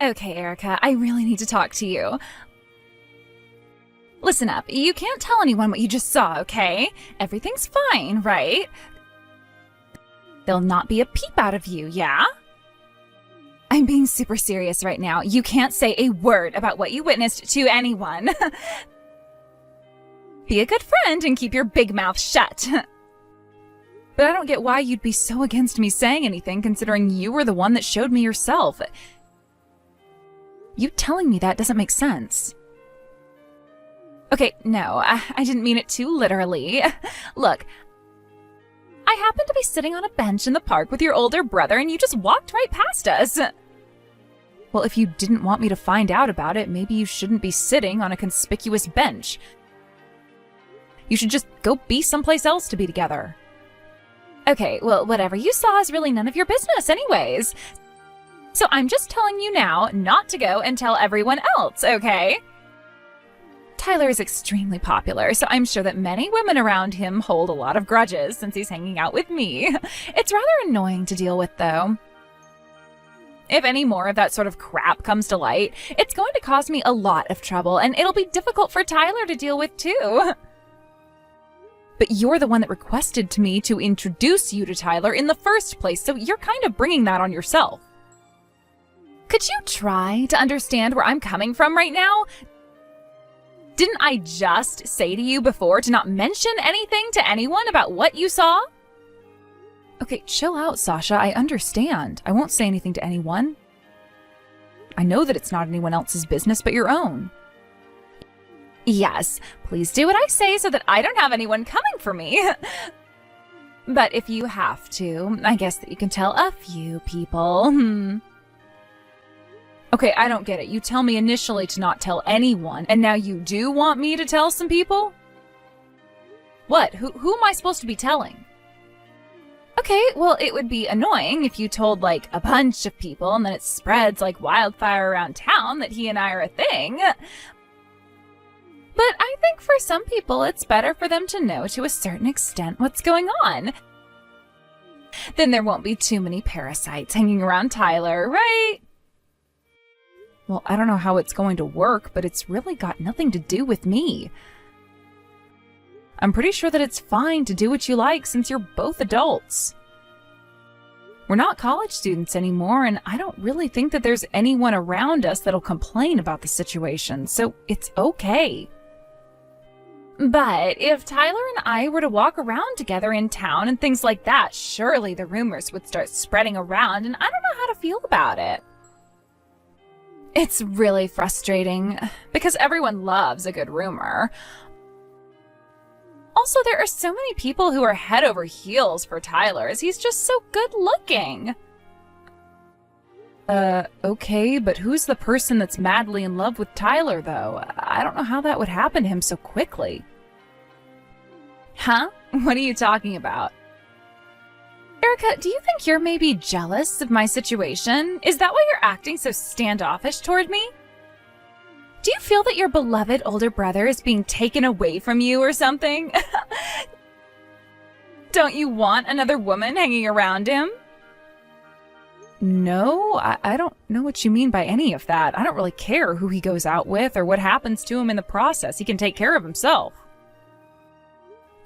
Okay, Erica, I really need to talk to you. Listen up, you can't tell anyone what you just saw, okay? Everything's fine, right? There'll not be a peep out of you, yeah? I'm being super serious right now. You can't say a word about what you witnessed to anyone. Be a good friend and keep your big mouth shut. But I don't get why you'd be so against me saying anything, considering you were the one that showed me yourself. You telling me that doesn't make sense. Okay, no, I didn't mean it too literally. Look, I happened to be sitting on a bench in the park with your older brother and you just walked right past us. Well, if you didn't want me to find out about it, maybe you shouldn't be sitting on a conspicuous bench. You should just go be someplace else to be together. Okay, well, whatever you saw is really none of your business anyways. So I'm just telling you now not to go and tell everyone else, okay? Tyler is extremely popular, so I'm sure that many women around him hold a lot of grudges since he's hanging out with me. It's rather annoying to deal with, though. If any more of that sort of crap comes to light, it's going to cause me a lot of trouble, and it'll be difficult for Tyler to deal with, too. But you're the one that requested me to introduce you to Tyler in the first place, so you're kind of bringing that on yourself. Could you try to understand where I'm coming from right now? Didn't I just say to you before to not mention anything to anyone about what you saw? Okay, chill out, Sasha. I understand. I won't say anything to anyone. I know that it's not anyone else's business but your own. Yes, please do what I say so that I don't have anyone coming for me. But if you have to, I guess that you can tell a few people. Okay, I don't get it. You tell me initially to not tell anyone, and now you do want me to tell some people? What? Who am I supposed to be telling? Okay, well, it would be annoying if you told, like, a bunch of people, and then it spreads like wildfire around town that he and I are a thing. But I think for some people, it's better for them to know to a certain extent what's going on. Then there won't be too many parasites hanging around Tyler, right? Well, I don't know how it's going to work, but it's really got nothing to do with me. I'm pretty sure that it's fine to do what you like since you're both adults. We're not college students anymore, and I don't really think that there's anyone around us that'll complain about the situation, so it's okay. But if Tyler and I were to walk around together in town and things like that, surely the rumors would start spreading around, and I don't know how to feel about it. It's really frustrating, because everyone loves a good rumor. Also, there are so many people who are head over heels for Tyler, as he's just so good looking. Okay, but who's the person that's madly in love with Tyler, though? I don't know how that would happen to him so quickly. Huh? What are you talking about? Erica, do you think you're maybe jealous of my situation? Is that why you're acting so standoffish toward me? Do you feel that your beloved older brother is being taken away from you or something? Don't you want another woman hanging around him? No, I don't know what you mean by any of that. I don't really care who he goes out with or what happens to him in the process. He can take care of himself.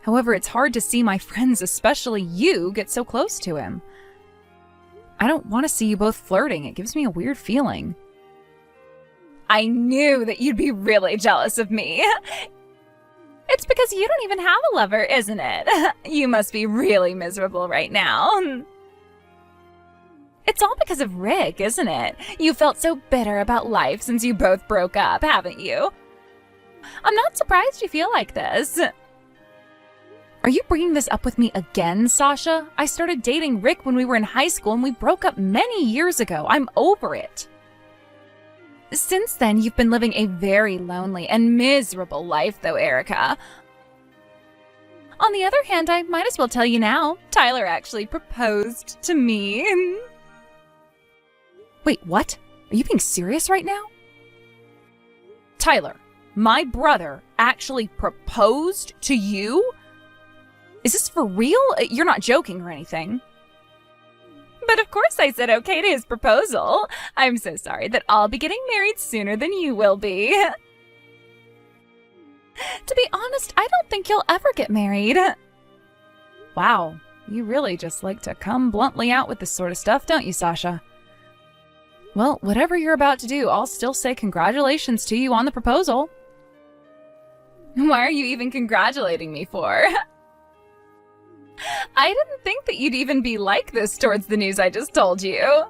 However, it's hard to see my friends, especially you, get so close to him. I don't want to see you both flirting. It gives me a weird feeling. I knew that you'd be really jealous of me. It's because you don't even have a lover, isn't it? You must be really miserable right now. It's all because of Rick, isn't it? You felt so bitter about life since you both broke up, haven't you? I'm not surprised you feel like this. Are you bringing this up with me again, Sasha? I started dating Rick when we were in high school and we broke up many years ago. I'm over it. Since then, you've been living a very lonely and miserable life, though, Erica. On the other hand, I might as well tell you now, Tyler actually proposed to me. Wait, what? Are you being serious right now? Tyler, my brother actually proposed to you? Is this for real? You're not joking or anything. But of course I said okay to his proposal. I'm so sorry that I'll be getting married sooner than you will be. To be honest, I don't think you'll ever get married. Wow, you really just like to come bluntly out with this sort of stuff, don't you, Sasha? Well, whatever you're about to do, I'll still say congratulations to you on the proposal. Why are you even congratulating me for? I didn't think that you'd even be like this towards the news I just told you.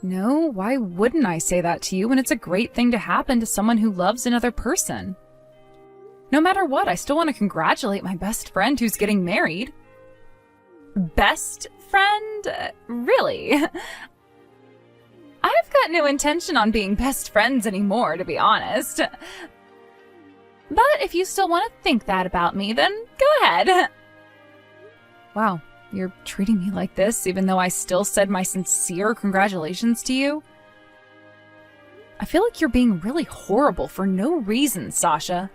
No, why wouldn't I say that to you when it's a great thing to happen to someone who loves another person? No matter what, I still want to congratulate my best friend who's getting married. Best friend? Really? I've got no intention on being best friends anymore, to be honest. But if you still want to think that about me, then go ahead. Wow, you're treating me like this, even though I still said my sincere congratulations to you? I feel like you're being really horrible for no reason, Sasha.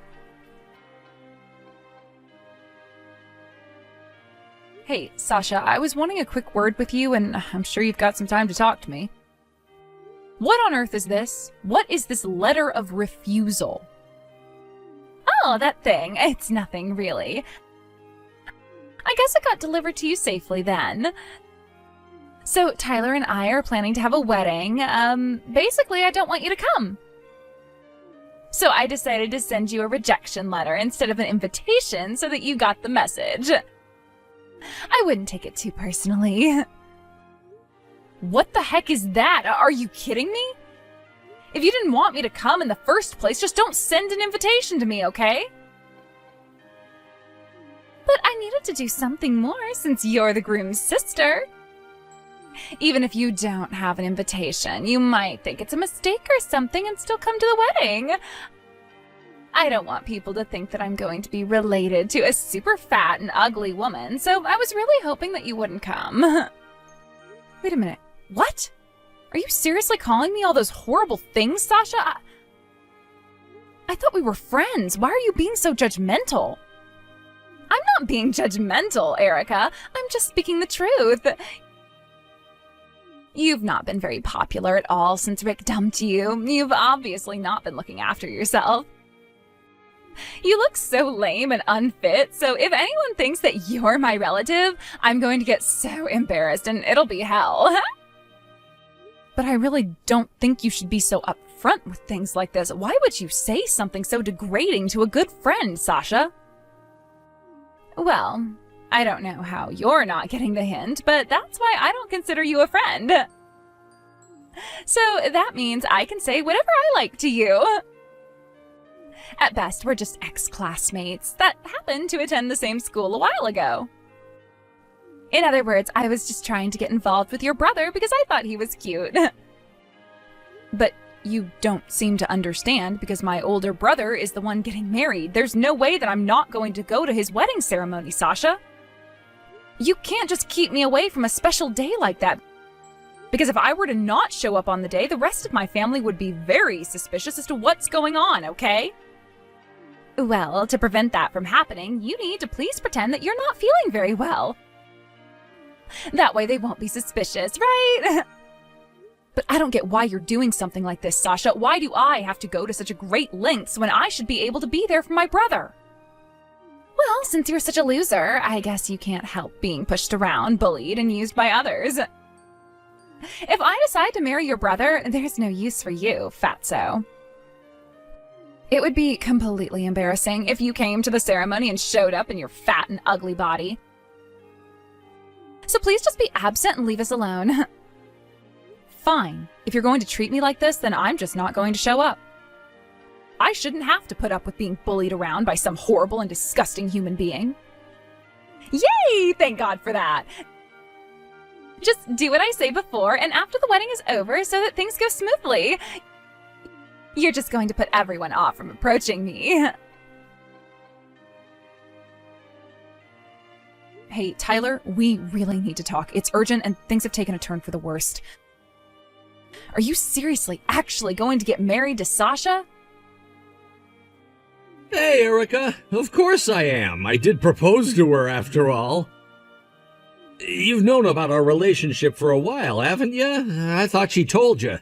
Hey, Sasha, I was wanting a quick word with you, and I'm sure you've got some time to talk to me. What on earth is this? What is this letter of refusal? Oh, that thing. It's nothing, really. I guess it got delivered to you safely then. So, Tyler and I are planning to have a wedding. Basically, I don't want you to come. So I decided to send you a rejection letter instead of an invitation so that you got the message. I wouldn't take it too personally. What the heck is that? Are you kidding me? If you didn't want me to come in the first place, just don't send an invitation to me, okay? But I needed to do something more since you're the groom's sister. Even if you don't have an invitation, you might think it's a mistake or something and still come to the wedding. I don't want people to think that I'm going to be related to a super fat and ugly woman, so I was really hoping that you wouldn't come. Wait a minute. What? Are you seriously calling me all those horrible things, Sasha? I thought we were friends. Why are you being so judgmental? I'm not being judgmental, Erica. I'm just speaking the truth. You've not been very popular at all since Rick dumped you. You've obviously not been looking after yourself. You look so lame and unfit, so if anyone thinks that you're my relative, I'm going to get so embarrassed and it'll be hell. But I really don't think you should be so upfront with things like this. Why would you say something so degrading to a good friend, Sasha? Well, I don't know how you're not getting the hint, but that's why I don't consider you a friend. So that means I can say whatever I like to you. At best, we're just ex-classmates that happened to attend the same school a while ago. In other words, I was just trying to get involved with your brother because I thought he was cute. But you don't seem to understand because my older brother is the one getting married. There's no way that I'm not going to go to his wedding ceremony, Sasha. You can't just keep me away from a special day like that. Because if I were to not show up on the day, the rest of my family would be very suspicious as to what's going on, okay? Well, to prevent that from happening, you need to please pretend that you're not feeling very well. That way they won't be suspicious, right? But I don't get why you're doing something like this, Sasha. Why do I have to go to such a great lengths when I should be able to be there for my brother? Well, since you're such a loser, I guess you can't help being pushed around, bullied, and used by others. If I decide to marry your brother, there's no use for you, fatso. It would be completely embarrassing if you came to the ceremony and showed up in your fat and ugly body. So please just be absent and leave us alone. Fine. If you're going to treat me like this, then I'm just not going to show up. I shouldn't have to put up with being bullied around by some horrible and disgusting human being. Yay! Thank God for that. Just do what I say before, and after the wedding is over so that things go smoothly. You're just going to put everyone off from approaching me. Hey, Tyler, we really need to talk. It's urgent and things have taken a turn for the worst. Are you seriously actually going to get married to Sasha? Hey, Erica. Of course I am. I did propose to her after all. You've known about our relationship for a while, haven't you? I thought she told you.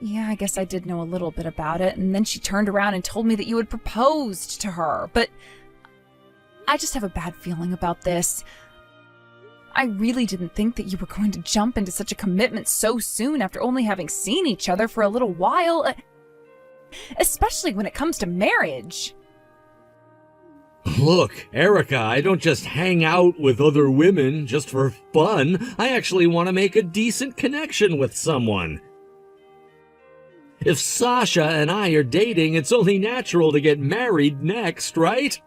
Yeah, I guess I did know a little bit about it, and then she turned around and told me that you had proposed to her, but I just have a bad feeling about this. I really didn't think that you were going to jump into such a commitment so soon after only having seen each other for a little while, especially when it comes to marriage. Look, Erica, I don't just hang out with other women just for fun. I actually want to make a decent connection with someone. If Sasha and I are dating, it's only natural to get married next, right?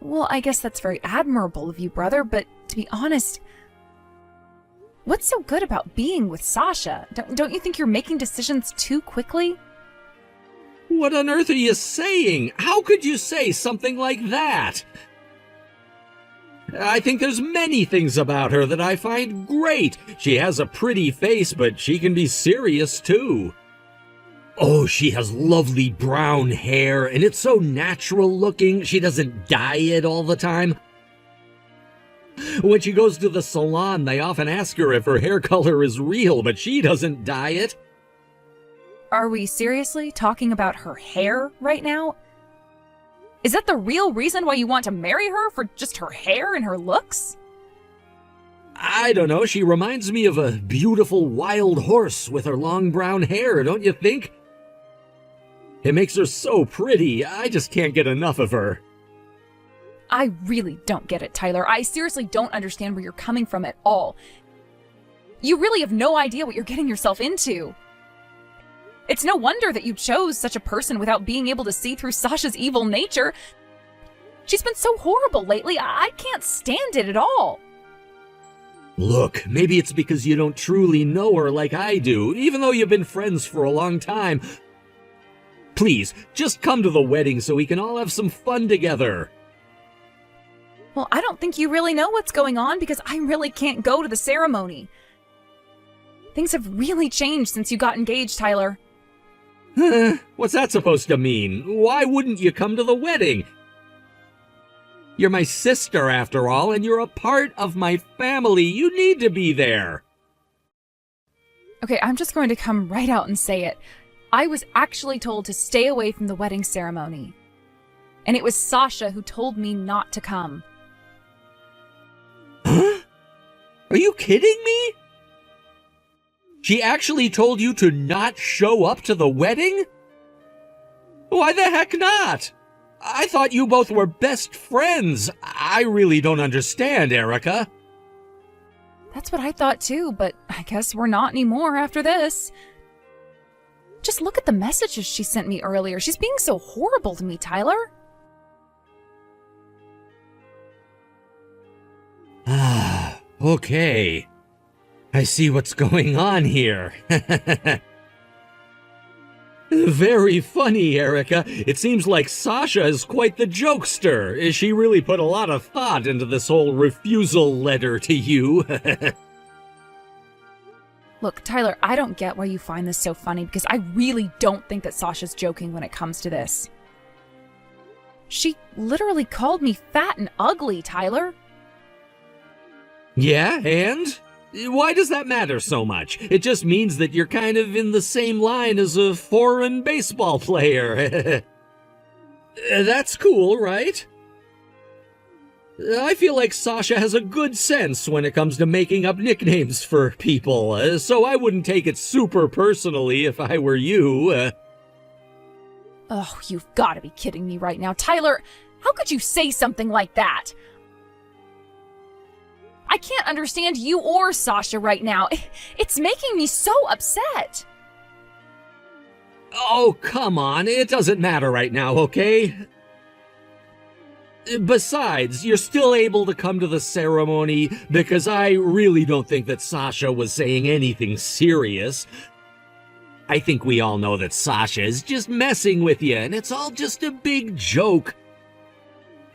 Well, I guess that's very admirable of you, brother, but to be honest, what's so good about being with Sasha? Don't you think you're making decisions too quickly? What on earth are you saying? How could you say something like that? I think there's many things about her that I find great. She has a pretty face, but she can be serious too. Oh, she has lovely brown hair, and it's so natural looking. She doesn't dye it all the time. When she goes to the salon, they often ask her if her hair color is real, but she doesn't dye it. Are we seriously talking about her hair right now? Is that the real reason why you want to marry her, for just her hair and her looks? I don't know, she reminds me of a beautiful wild horse with her long brown hair, don't you think? It makes her so pretty, I just can't get enough of her. I really don't get it, Tyler. I seriously don't understand where you're coming from at all. You really have no idea what you're getting yourself into. It's no wonder that you chose such a person without being able to see through Sasha's evil nature. She's been so horrible lately, I can't stand it at all. Look, maybe it's because you don't truly know her like I do, even though you've been friends for a long time. Please, just come to the wedding so we can all have some fun together. Well, I don't think you really know what's going on because I really can't go to the ceremony. Things have really changed since you got engaged, Tyler. What's that supposed to mean? Why wouldn't you come to the wedding? You're my sister, after all, and you're a part of my family. You need to be there. Okay, I'm just going to come right out and say it. I was actually told to stay away from the wedding ceremony. And it was Sasha who told me not to come. Huh? Are you kidding me? She actually told you to not show up to the wedding? Why the heck not? I thought you both were best friends. I really don't understand, Erica. That's what I thought too, but I guess we're not anymore after this. Just look at the messages she sent me earlier. She's being so horrible to me, Tyler. Ah, okay. I see what's going on here. Very funny, Erica. It seems like Sasha is quite the jokester. She really put a lot of thought into this whole refusal letter to you. Look, Tyler, I don't get why you find this so funny because I really don't think that Sasha's joking when it comes to this. She literally called me fat and ugly, Tyler. Yeah, and? Why does that matter so much? It just means that you're kind of in the same line as a foreign baseball player. That's cool, right? I feel like Sasha has a good sense when it comes to making up nicknames for people, so I wouldn't take it super personally if I were you. Oh, you've got to be kidding me right now. Tyler, how could you say something like that? I can't understand you or Sasha right now. It's making me so upset. Oh, come on. It doesn't matter right now, okay? Besides, you're still able to come to the ceremony because I really don't think that Sasha was saying anything serious. I think we all know that Sasha is just messing with you, and it's all just a big joke.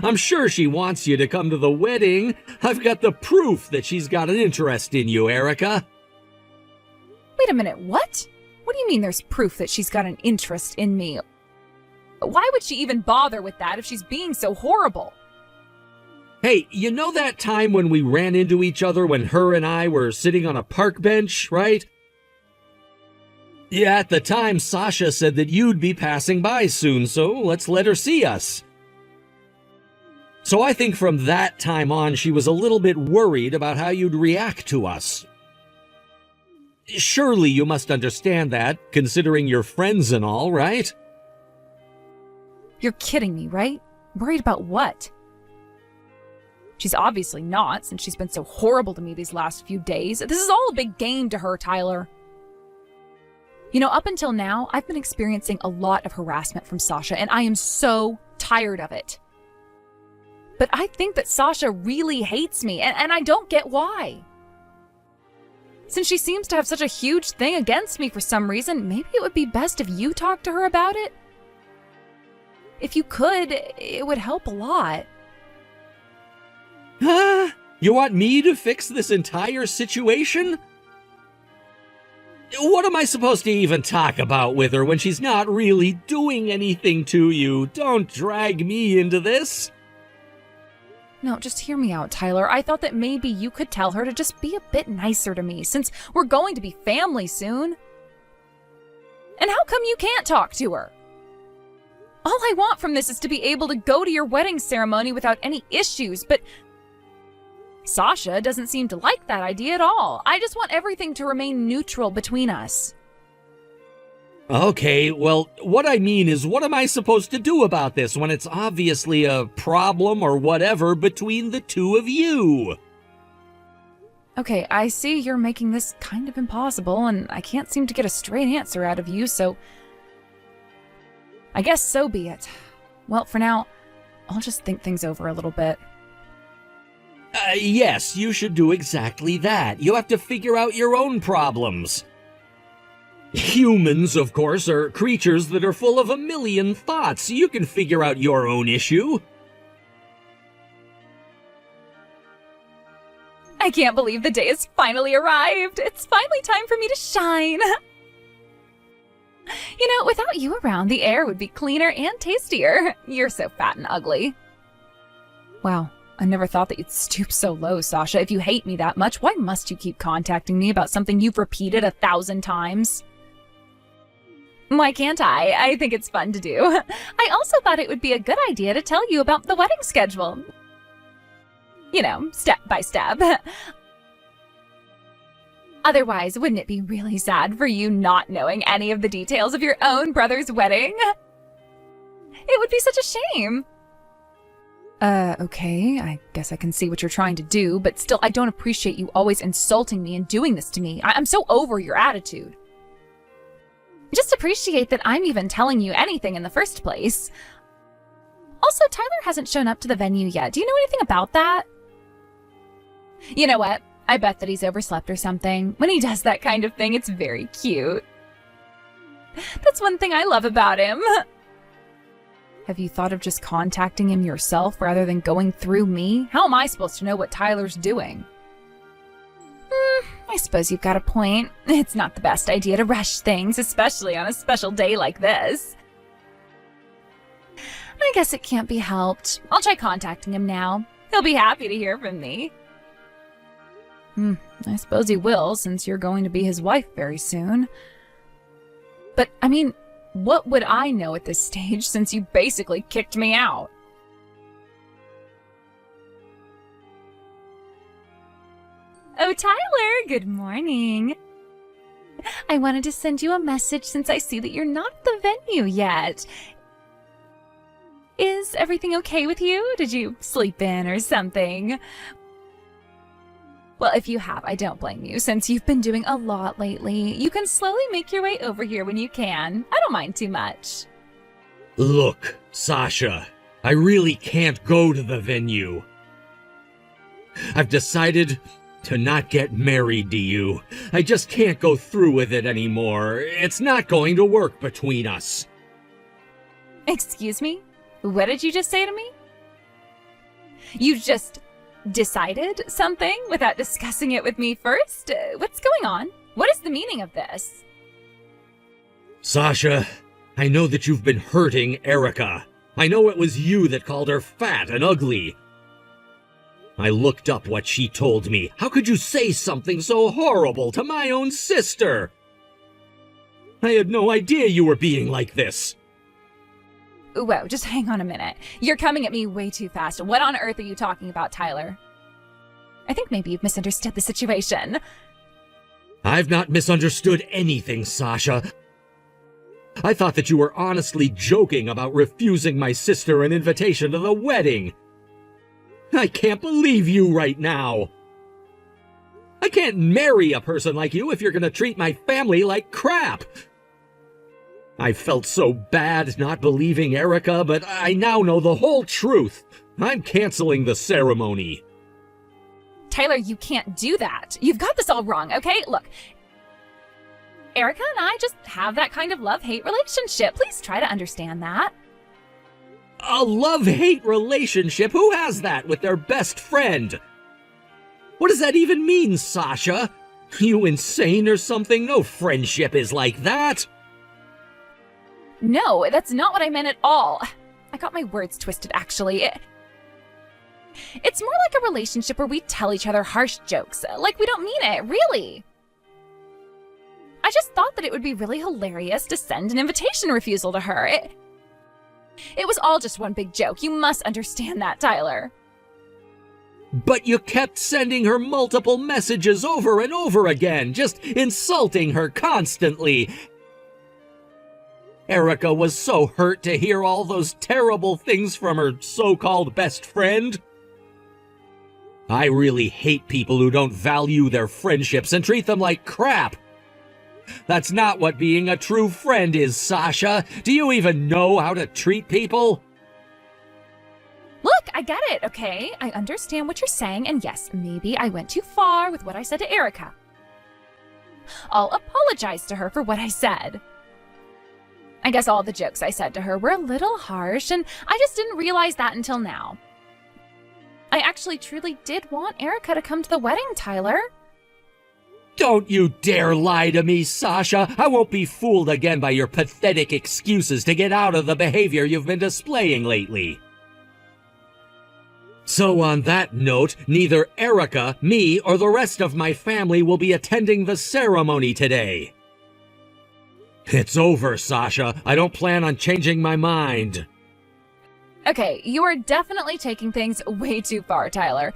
I'm sure she wants you to come to the wedding. I've got the proof that she's got an interest in you, Erica. Wait a minute, what? What do you mean there's proof that she's got an interest in me? Why would she even bother with that if she's being so horrible? Hey, you know that time when we ran into each other when her and I were sitting on a park bench, right? Yeah, at the time, Sasha said that you'd be passing by soon, so let's let her see us. So I think from that time on, she was a little bit worried about how you'd react to us. Surely you must understand that, considering you're friends and all, right? You're kidding me, right? Worried about what? She's obviously not, since she's been so horrible to me these last few days. This is all a big game to her, Tyler. You know, up until now, I've been experiencing a lot of harassment from Sasha, and I am so tired of it. But I think that Sasha really hates me, and I don't get why. Since she seems to have such a huge thing against me for some reason, maybe it would be best if you talked to her about it? If you could, it would help a lot. Huh? You want me to fix this entire situation? What am I supposed to even talk about with her when she's not really doing anything to you? Don't drag me into this. No, just hear me out, Tyler. I thought that maybe you could tell her to just be a bit nicer to me, since we're going to be family soon. And how come you can't talk to her? All I want from this is to be able to go to your wedding ceremony without any issues, but Sasha doesn't seem to like that idea at all. I just want everything to remain neutral between us. Okay, well, what I mean is, what am I supposed to do about this when it's obviously a problem or whatever between the two of you? Okay, I see you're making this kind of impossible, and I can't seem to get a straight answer out of you, so I guess so be it. Well, for now, I'll just think things over a little bit. Yes, you should do exactly that. You have to figure out your own problems. Humans, of course, are creatures that are full of a million thoughts. You can figure out your own issue. I can't believe the day has finally arrived. It's finally time for me to shine. You know, without you around, the air would be cleaner and tastier. You're so fat and ugly. Wow, I never thought that you'd stoop so low, Sasha. If you hate me that much, why must you keep contacting me about something you've repeated 1,000 times? Why can't I? I think it's fun to do. I also thought it would be a good idea to tell you about the wedding schedule. You know, step by step. Otherwise, wouldn't it be really sad for you not knowing any of the details of your own brother's wedding? It would be such a shame. Okay, I guess I can see what you're trying to do, but still, I don't appreciate you always insulting me and doing this to me. I'm so over your attitude. Just appreciate that I'm even telling you anything in the first place. Also, Tyler hasn't shown up to the venue yet. Do you know anything about that? You know what? I bet that he's overslept or something. When he does that kind of thing, it's very cute. That's one thing I love about him. Have you thought of just contacting him yourself rather than going through me? How am I supposed to know what Tyler's doing? I suppose you've got a point. It's not the best idea to rush things, especially on a special day like this. I guess it can't be helped. I'll try contacting him now. He'll be happy to hear from me. I suppose he will, since you're going to be his wife very soon. But, I mean, what would I know at this stage, since you basically kicked me out? Oh, Tyler, good morning. I wanted to send you a message since I see that you're not at the venue yet. Is everything okay with you? Did you sleep in or something? Well, if you have, I don't blame you, since you've been doing a lot lately. You can slowly make your way over here when you can. I don't mind too much. Look, Sasha, I really can't go to the venue. I've decided to not get married to you. I just can't go through with it anymore. It's not going to work between us. Excuse me? What did you just say to me? You just decided something without discussing it with me first? What's going on? What is the meaning of this? Sasha, I know that you've been hurting Erica. I know it was you that called her fat and ugly. I looked up what she told me. How could you say something so horrible to my own sister? I had no idea you were being like this. Whoa, just hang on a minute. You're coming at me way too fast. What on earth are you talking about, Tyler? I think maybe you've misunderstood the situation. I've not misunderstood anything, Sasha. I thought that you were honestly joking about refusing my sister an invitation to the wedding. I can't believe you right now. I can't marry a person like you if you're gonna treat my family like crap. I felt so bad not believing Erica, but I now know the whole truth. I'm canceling the ceremony. Tyler, you can't do that. You've got this all wrong, okay? Look, Erica and I just have that kind of love-hate relationship. Please try to understand that. A love-hate relationship? Who has that with their best friend? What does that even mean, Sasha? You insane or something? No friendship is like that. No, that's not what I meant at all. I got my words twisted, actually. It's more like a relationship where we tell each other harsh jokes, like we don't mean it, really. I just thought that it would be really hilarious to send an invitation refusal to her. It was all just one big joke. You must understand that, Tyler. But you kept sending her multiple messages over and over again, just insulting her constantly. Erica was so hurt to hear all those terrible things from her so-called best friend. I really hate people who don't value their friendships and treat them like crap. That's not what being a true friend is, Sasha. Do you even know how to treat people? Look, I get it, okay? I understand what you're saying, and yes, maybe I went too far with what I said to Erica. I'll apologize to her for what I said. I guess all the jokes I said to her were a little harsh, and I just didn't realize that until now. I actually truly did want Erica to come to the wedding, Tyler. Don't you dare lie to me, Sasha. I won't be fooled again by your pathetic excuses to get out of the behavior you've been displaying lately. So on that note, neither Erica, me, or the rest of my family will be attending the ceremony today. It's over, Sasha. I don't plan on changing my mind. Okay, you are definitely taking things way too far, Tyler.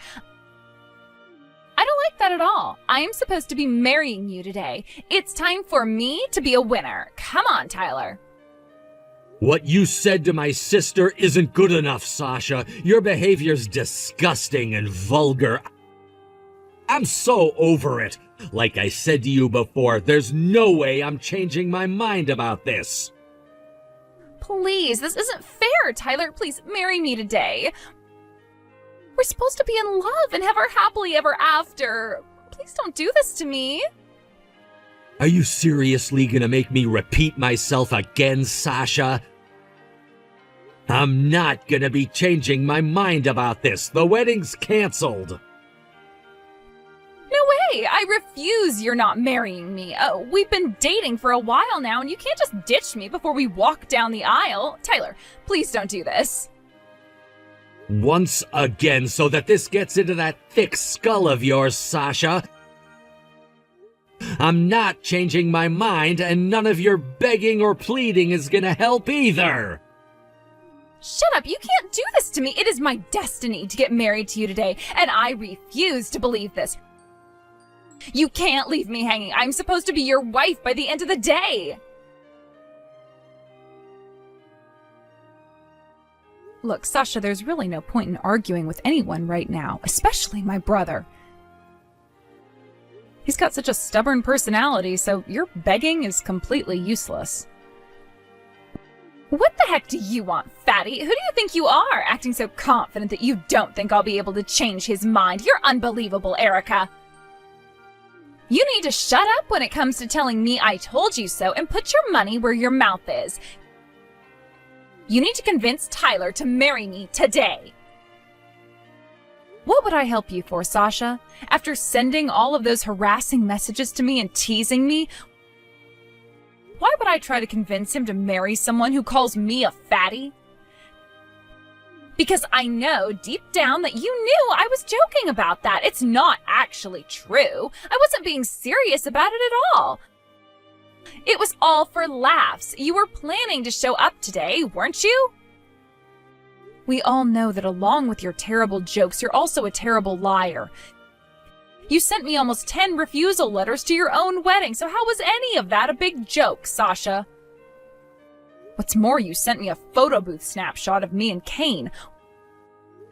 I don't like that at all. I am supposed to be marrying you today. It's time for me to be a winner. Come on, Tyler. What you said to my sister isn't good enough, Sasha. Your behavior's disgusting and vulgar. I'm so over it. Like I said to you before, there's no way I'm changing my mind about this. Please, this isn't fair, Tyler. Please marry me today. We're supposed to be in love and have our happily ever after. Please don't do this to me. Are you seriously gonna make me repeat myself again, Sasha? I'm not gonna be changing my mind about this. The wedding's canceled. No way! I refuse you're not marrying me. We've been dating for a while now, and you can't just ditch me before we walk down the aisle. Tyler, please don't do this. Once again, so that this gets into that thick skull of yours, Sasha. I'm not changing my mind, and none of your begging or pleading is gonna help either. Shut up, you can't do this to me. It is my destiny to get married to you today, and I refuse to believe this. You can't leave me hanging. I'm supposed to be your wife by the end of the day. Look, Sasha, there's really no point in arguing with anyone right now, especially my brother. He's got such a stubborn personality, so your begging is completely useless. What the heck do you want, fatty? Who do you think you are, acting so confident that you don't think I'll be able to change his mind? You're unbelievable, Erica. You need to shut up when it comes to telling me I told you so and put your money where your mouth is. You need to convince Tyler to marry me today. What would I help you for, Sasha? After sending all of those harassing messages to me and teasing me, why would I try to convince him to marry someone who calls me a fatty? Because I know deep down that you knew I was joking about that. It's not actually true. I wasn't being serious about it at all. It was all for laughs. You were planning to show up today, weren't you? We all know that along with your terrible jokes, you're also a terrible liar. You sent me almost 10 refusal letters to your own wedding, so how was any of that a big joke, Sasha? What's more, you sent me a photo booth snapshot of me and Kane.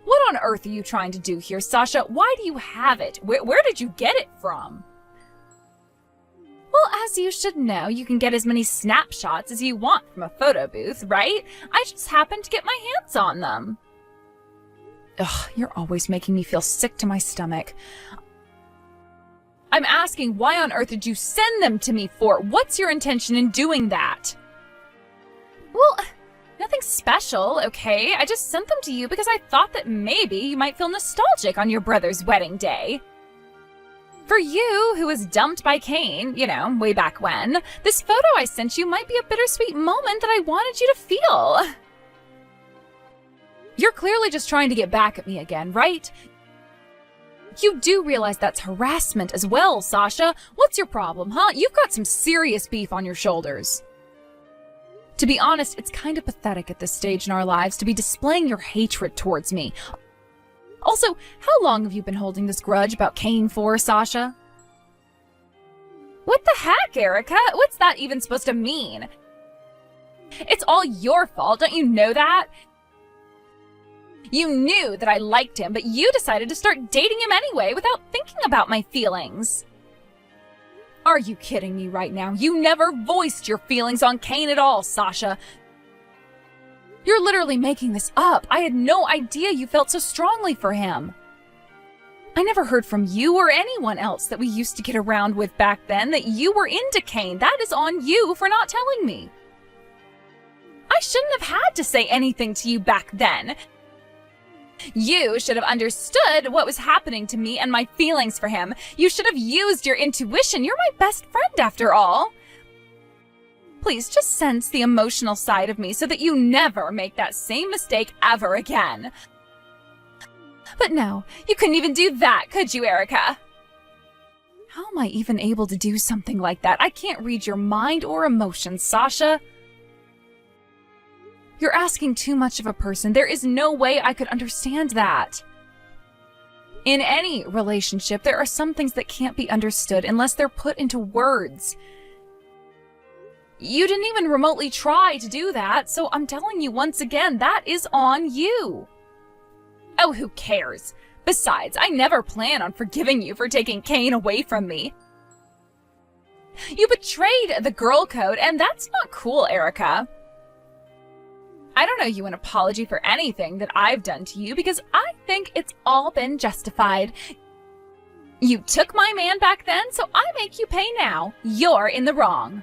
What on earth are you trying to do here, Sasha? Why do you have it? Where did you get it from? Well, as you should know, you can get as many snapshots as you want from a photo booth, right? I just happened to get my hands on them. Ugh, you're always making me feel sick to my stomach. I'm asking, why on earth did you send them to me for? What's your intention in doing that? Well, nothing special, okay? I just sent them to you because I thought that maybe you might feel nostalgic on your brother's wedding day. For you, who was dumped by Kane, way back when, this photo I sent you might be a bittersweet moment that I wanted you to feel. You're clearly just trying to get back at me again, right? You do realize that's harassment as well, Sasha. What's your problem, huh? You've got some serious beef on your shoulders. To be honest, it's kind of pathetic at this stage in our lives to be displaying your hatred towards me. Also, how long have you been holding this grudge about Kane for, Sasha? What the heck, Erica? What's that even supposed to mean? It's all your fault, don't you know that? You knew that I liked him, but you decided to start dating him anyway without thinking about my feelings. Are you kidding me right now? You never voiced your feelings on Kane at all, Sasha. You're literally making this up. I had no idea you felt so strongly for him. I never heard from you or anyone else that we used to get around with back then that you were into Kane. That is on you for not telling me. I shouldn't have had to say anything to you back then. You should have understood what was happening to me and my feelings for him. You should have used your intuition. You're my best friend after all. Please just sense the emotional side of me so that you never make that same mistake ever again. But no, you couldn't even do that, could you, Erica? How am I even able to do something like that? I can't read your mind or emotions, Sasha. You're asking too much of a person. There is no way I could understand that. In any relationship, there are some things that can't be understood unless they're put into words. You didn't even remotely try to do that, so I'm telling you once again, that is on you. Oh, who cares? Besides, I never plan on forgiving you for taking Kane away from me. You betrayed the girl code, and that's not cool, Erica. I don't owe you an apology for anything that I've done to you because I think it's all been justified. You took my man back then, so I make you pay now. You're in the wrong.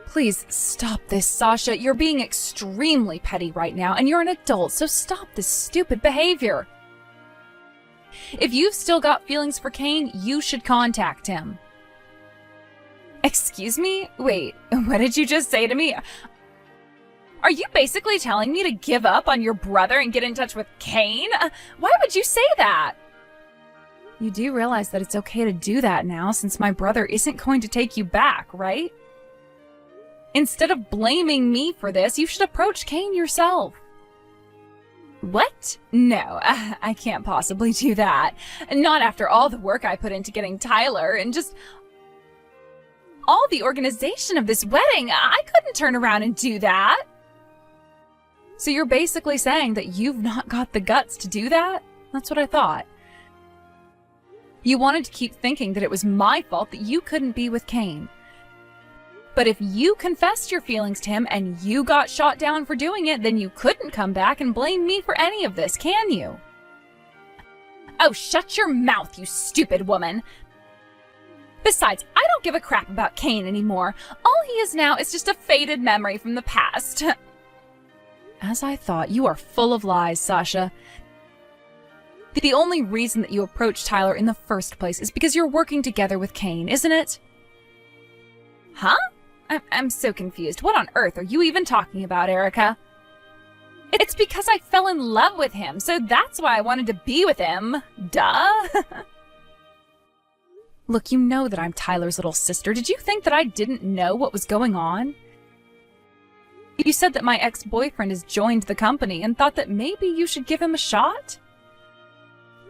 Please stop this, Sasha. You're being extremely petty right now, and you're an adult, so stop this stupid behavior. If you've still got feelings for Kane, you should contact him. Excuse me? Wait, what did you just say to me? Are you basically telling me to give up on your brother and get in touch with Kane? Why would you say that? You do realize that it's okay to do that now since my brother isn't going to take you back, right? Instead of blaming me for this, you should approach Kane yourself. What? No, I can't possibly do that. Not after all the work I put into getting Tyler and just all the organization of this wedding. I couldn't turn around and do that. So you're basically saying that you've not got the guts to do that? That's what I thought. You wanted to keep thinking that it was my fault that you couldn't be with Kane. But if you confessed your feelings to him and you got shot down for doing it, then you couldn't come back and blame me for any of this, can you? Oh, shut your mouth, you stupid woman. Besides, I don't give a crap about Kane anymore. All he is now is just a faded memory from the past. As I thought, you are full of lies, Sasha. The only reason that you approached Tyler in the first place is because you're working together with Kane, isn't it? Huh? I'm so confused. What on earth are you even talking about, Erica? It's because I fell in love with him, so that's why I wanted to be with him. Duh. Look, you know that I'm Tyler's little sister. Did you think that I didn't know what was going on? You said that my ex-boyfriend has joined the company and thought that maybe you should give him a shot?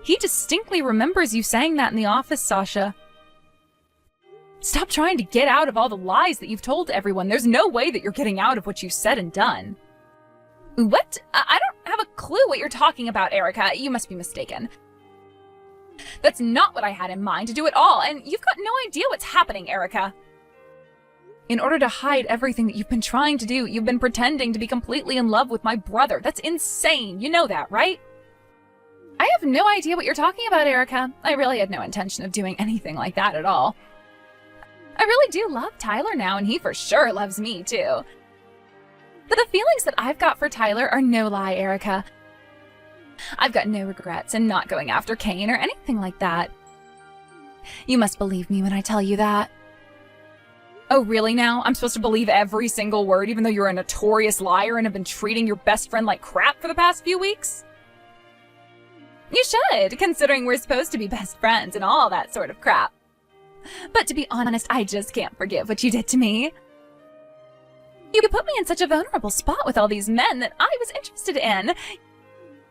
He distinctly remembers you saying that in the office, Sasha. Stop trying to get out of all the lies that you've told everyone. There's no way that you're getting out of what you said and done. What? I don't have a clue what you're talking about, Erica. You must be mistaken. That's not what I had in mind to do at all, and you've got no idea what's happening, Erica. In order to hide everything that you've been trying to do, you've been pretending to be completely in love with my brother. That's insane. You know that, right? I have no idea what you're talking about, Erica. I really had no intention of doing anything like that at all. I really do love Tyler now, and he for sure loves me, too. But the feelings that I've got for Tyler are no lie, Erica. I've got no regrets in not going after Kane or anything like that. You must believe me when I tell you that. Oh, really now? I'm supposed to believe every single word, even though you're a notorious liar and have been treating your best friend like crap for the past few weeks? You should, considering we're supposed to be best friends and all that sort of crap. But to be honest, I just can't forgive what you did to me. You put me in such a vulnerable spot with all these men that I was interested in.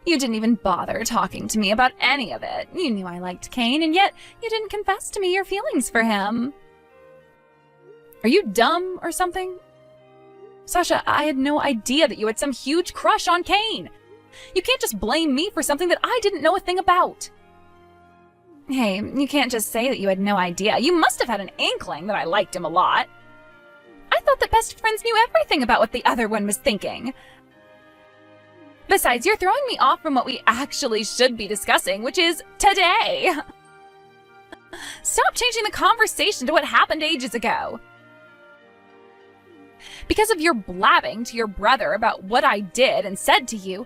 You didn't even bother talking to me about any of it. You knew I liked Kane, and yet you didn't confess to me your feelings for him. Are you dumb or something? Sasha, I had no idea that you had some huge crush on Kane. You can't just blame me for something that I didn't know a thing about. Hey, you can't just say that you had no idea. You must have had an inkling that I liked him a lot. I thought that best friends knew everything about what the other one was thinking. Besides, you're throwing me off from what we actually should be discussing, which is today. Stop changing the conversation to what happened ages ago. Because of your blabbing to your brother about what I did and said to you,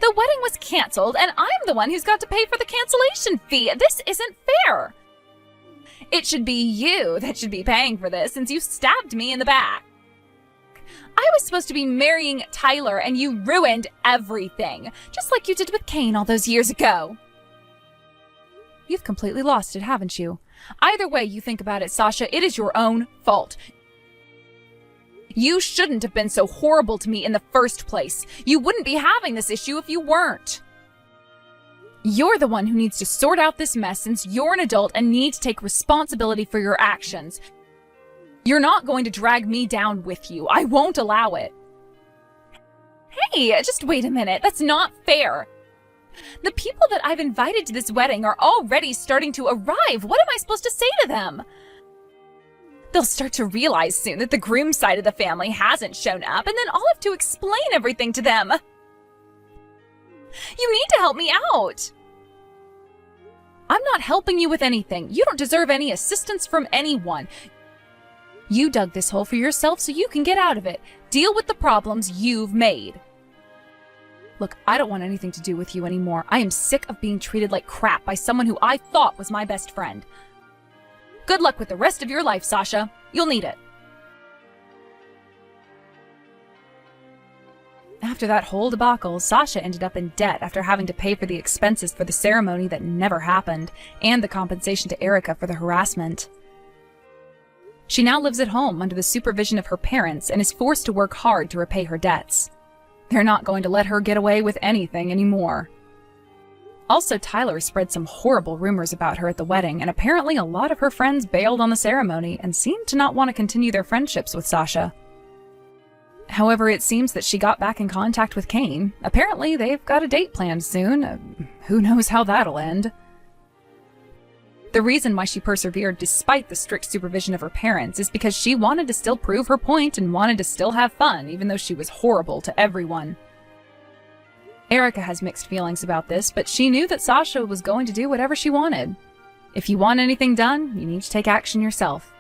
the wedding was canceled, and I'm the one who's got to pay for the cancellation fee. This isn't fair. It should be you that should be paying for this, since you stabbed me in the back. I was supposed to be marrying Tyler, and you ruined everything, just like you did with Kane all those years ago. You've completely lost it, haven't you? Either way you think about it, Sasha, it is your own fault. You shouldn't have been so horrible to me in the first place. You wouldn't be having this issue if you weren't. You're the one who needs to sort out this mess since you're an adult and need to take responsibility for your actions. You're not going to drag me down with you. I won't allow it. Hey, just wait a minute. That's not fair. The people that I've invited to this wedding are already starting to arrive. What am I supposed to say to them? They'll start to realize soon that the groom's side of the family hasn't shown up, and then I'll have to explain everything to them. You need to help me out. I'm not helping you with anything. You don't deserve any assistance from anyone. You dug this hole for yourself so you can get out of it. Deal with the problems you've made. Look, I don't want anything to do with you anymore. I am sick of being treated like crap by someone who I thought was my best friend. Good luck with the rest of your life, Sasha. You'll need it. After that whole debacle, Sasha ended up in debt after having to pay for the expenses for the ceremony that never happened, and the compensation to Erica for the harassment. She now lives at home under the supervision of her parents and is forced to work hard to repay her debts. They're not going to let her get away with anything anymore. Also, Tyler spread some horrible rumors about her at the wedding, and apparently a lot of her friends bailed on the ceremony and seemed to not want to continue their friendships with Sasha. However, it seems that she got back in contact with Kane. Apparently, they've got a date planned soon. Who knows how that'll end? The reason why she persevered despite the strict supervision of her parents is because she wanted to still prove her point and wanted to still have fun, even though she was horrible to everyone. Erica has mixed feelings about this, but she knew that Sasha was going to do whatever she wanted. If you want anything done, you need to take action yourself.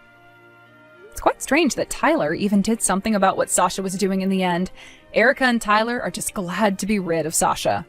It's quite strange that Tyler even did something about what Sasha was doing in the end. Erica and Tyler are just glad to be rid of Sasha.